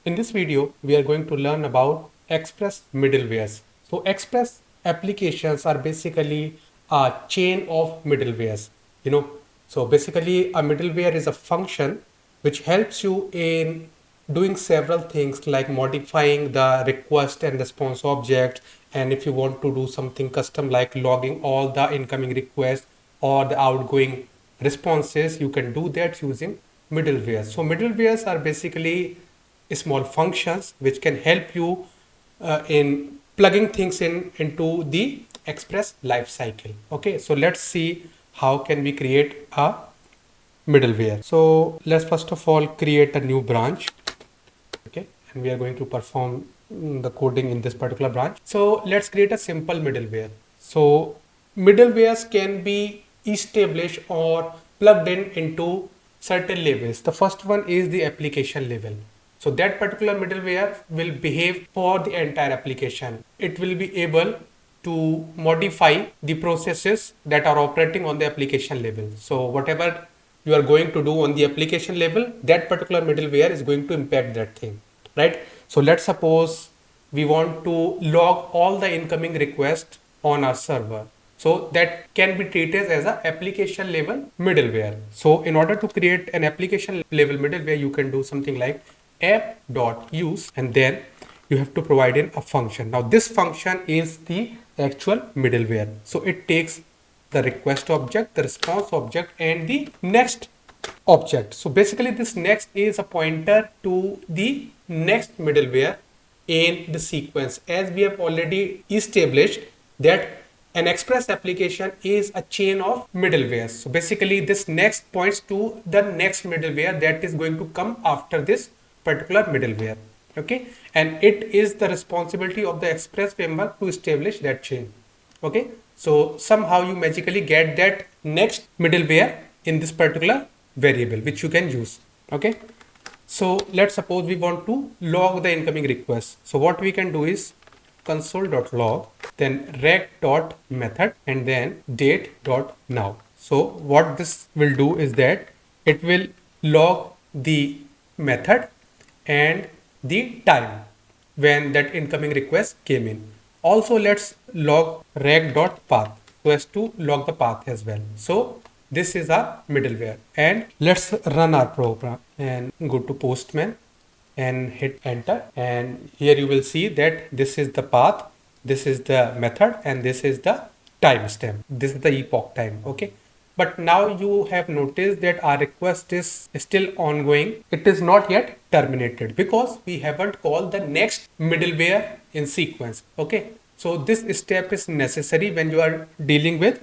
In this video, we are going to learn about Express middlewares. So Express applications are basically a chain of middlewares. You know, so basically a middleware is a function which helps you in doing several things like modifying the request and response object. And if you want to do something custom like logging all the incoming requests or the outgoing responses, you can do that using middlewares. So middlewares are basically small functions which can help you in plugging things in into the Express lifecycle. Okay, so let's see how can we create a middleware. So let's first of all create a new branch. Okay, and we are going to perform the coding in this particular branch. So let's create a simple middleware. So middlewares can be established or plugged in into certain levels. The first one is the application level. So that particular middleware will behave for the entire application. It will be able to modify the processes that are operating on the application level. So whatever you are going to do on the application level, that particular middleware is going to impact that thing, right? So let's suppose we want to log all the incoming requests on our server. So that can be treated as an application level middleware. So in order to create an application level middleware, you can do something like app.use and then you have to provide in a function. Now this function is the actual middleware. So it takes the request object, the response object and the next object. So basically this next is a pointer to the next middleware in the sequence, as we have already established that an Express application is a chain of middlewares. So basically this next points to the next middleware that is going to come after this particular middleware. Okay, and it is the responsibility of the Express framework to establish that chain. Okay, so somehow you magically get that next middleware in this particular variable which you can use. Okay, so let's suppose we want to log the incoming request. So what we can do is console.log, then rec.method and then date.now. So what this will do is that it will log the method and the time when that incoming request came in. Also let's log rec.path so as to log the path as well. So this is our middleware and let's run our program and go to Postman and hit enter, and here you will see that this is the path, this is the method and this is the timestamp. This is the epoch time. Okay, but now you have noticed that our request is still ongoing. It is not yet terminated because we haven't called the next middleware in sequence. Okay, so this step is necessary when you are dealing with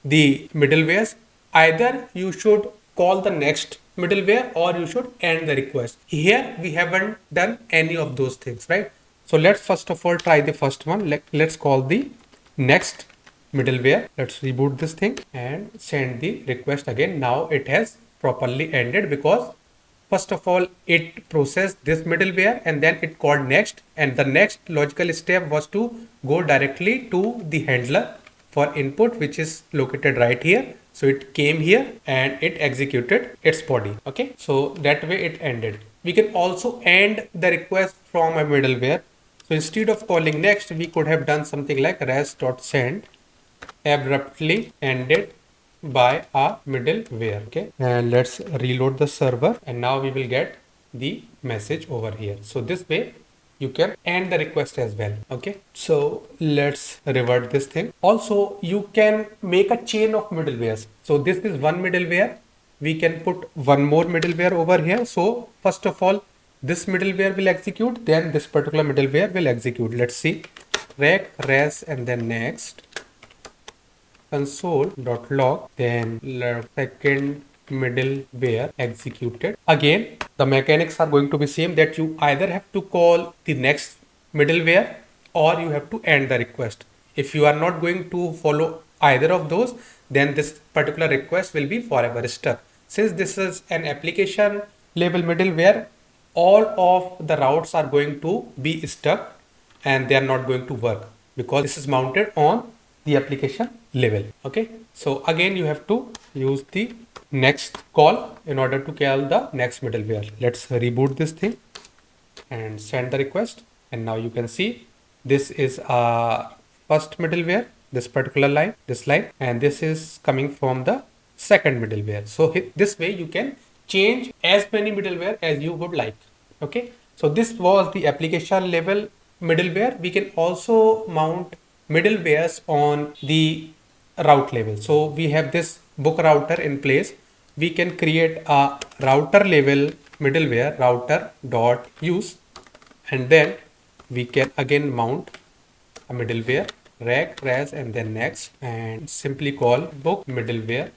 the middlewares. Either you should call the next middleware or you should end the request. Here we haven't done any of those things, right? So let's first of all try the first one. Let's call the next middleware. Let's reboot this thing and send the request again. Now it has properly ended because first of all it processed this middleware and then it called next, and the next logical step was to go directly to the handler for input, which is located right here. So it came here and it executed its body. Okay, so that way it ended. We can also end the request from a middleware. So instead of calling next, we could have done something like res.send abruptly ended by a middleware. Okay, and let's reload the server and now we will get the message over here. So this way you can end the request as well. Okay, so let's revert this thing. Also you can make a chain of middlewares. So this is one middleware, we can put one more middleware over here. So first of all this middleware will execute, then this particular middleware will execute. Let's see, rec res and then next console.log, then second middleware executed. Again the mechanics are going to be same, that you either have to call the next middleware or you have to end the request. If you are not going to follow either of those, then this particular request will be forever stuck. Since this is an application level middleware, all of the routes are going to be stuck and they are not going to work because this is mounted on the application level. Okay, so again you have to use the next call in order to call the next middleware. Let's reboot this thing and send the request. And now you can see this is our first middleware, this particular line, this line, and this is coming from the second middleware. So this way you can change as many middleware as you would like. Okay, so this was the application level middleware. We can also mount middlewares on the route level. So we have this book router in place. We can create a router level middleware, router dot use, and then we can again mount a middleware, rag, res, and then next, and simply call book middleware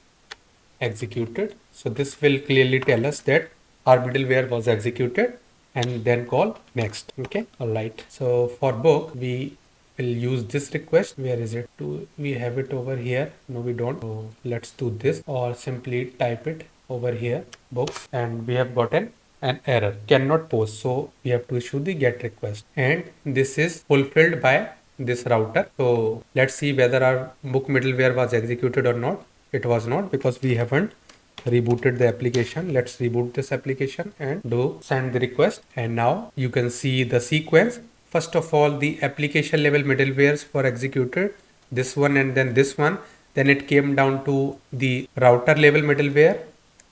executed. So this will clearly tell us that our middleware was executed, and then call next. Okay, all right. So for book, we will use this request. Where is it? We have it over here. No, we don't. So let's do this, or simply type it over here, books, and we have gotten an error, cannot post. So we have to issue the get request, and this is fulfilled by this router. So let's see whether our book middleware was executed or not. It was not, because we haven't rebooted the application. Let's reboot this application and do send the request. And now you can see the sequence. First of all, the application level middlewares were executed, this one and then this one. Then it came down to the router level middleware,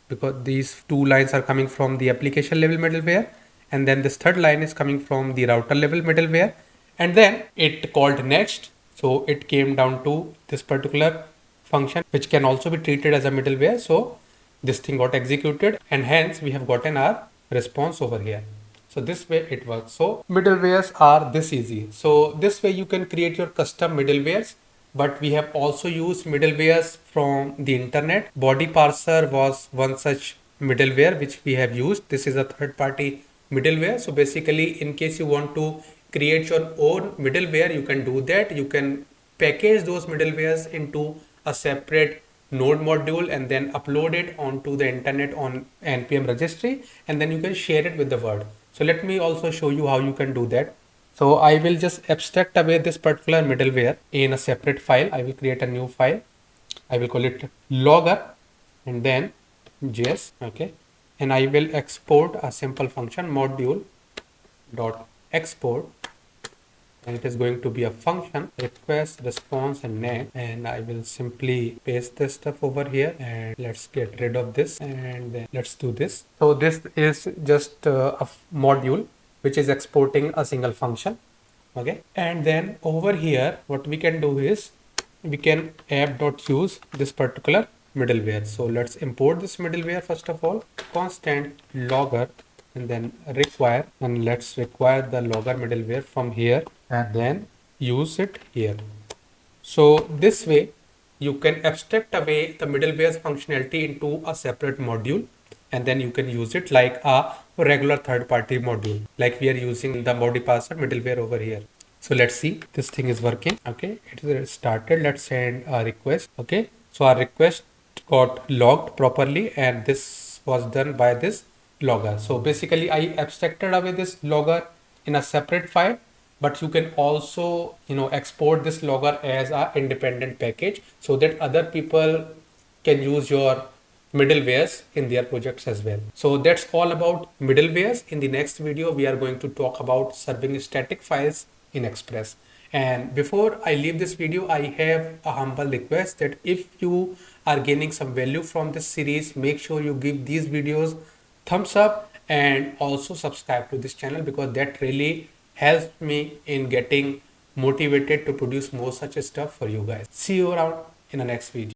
because these two lines are coming from the application level middleware, and then this third line is coming from the router level middleware, and then it called next. So it came down to this particular function, which can also be treated as a middleware. So this thing got executed, and hence we have gotten our response over here. So this way it works. So middlewares are this easy. So this way you can create your custom middlewares. But we have also used middlewares from the internet. Body parser was one such middleware which we have used. This is a third party middleware. So basically, in case you want to create your own middleware, you can do that. You can package those middlewares into a separate node module and then upload it onto the internet on npm registry, and then you can share it with the world. So let me also show you how you can do that. So I will just abstract away this particular middleware in a separate file. I will create a new file. I will call it logger and then js. Okay, and I will export a simple function module dot export, and it is going to be a function request, response, and name. And I will simply paste this stuff over here, and let's get rid of this, and then let's do this. So this is just a module which is exporting a single function. Okay, and then over here what we can do is we can app.use this particular middleware. So let's import this middleware. First of all, constant logger and then require, and let's require the logger middleware from here and then use it here. So this way you can abstract away the middleware's functionality into a separate module, and then you can use it like a regular third-party module, like we are using the body parser middleware over here. So let's see, this thing is working. Okay, it is started. Let's send a request. Okay, so our request got logged properly, and this was done by this logger. So basically I abstracted away this logger in a separate file, but you can also export this logger as a independent package so that other people can use your middlewares in their projects as well. So that's all about middlewares. In the next video, we are going to talk about serving static files in Express. And before I leave this video, I have a humble request that if you are gaining some value from this series, make sure you give these videos thumbs up and also subscribe to this channel, because that really helps me in getting motivated to produce more such stuff for you guys. See you around in the next video.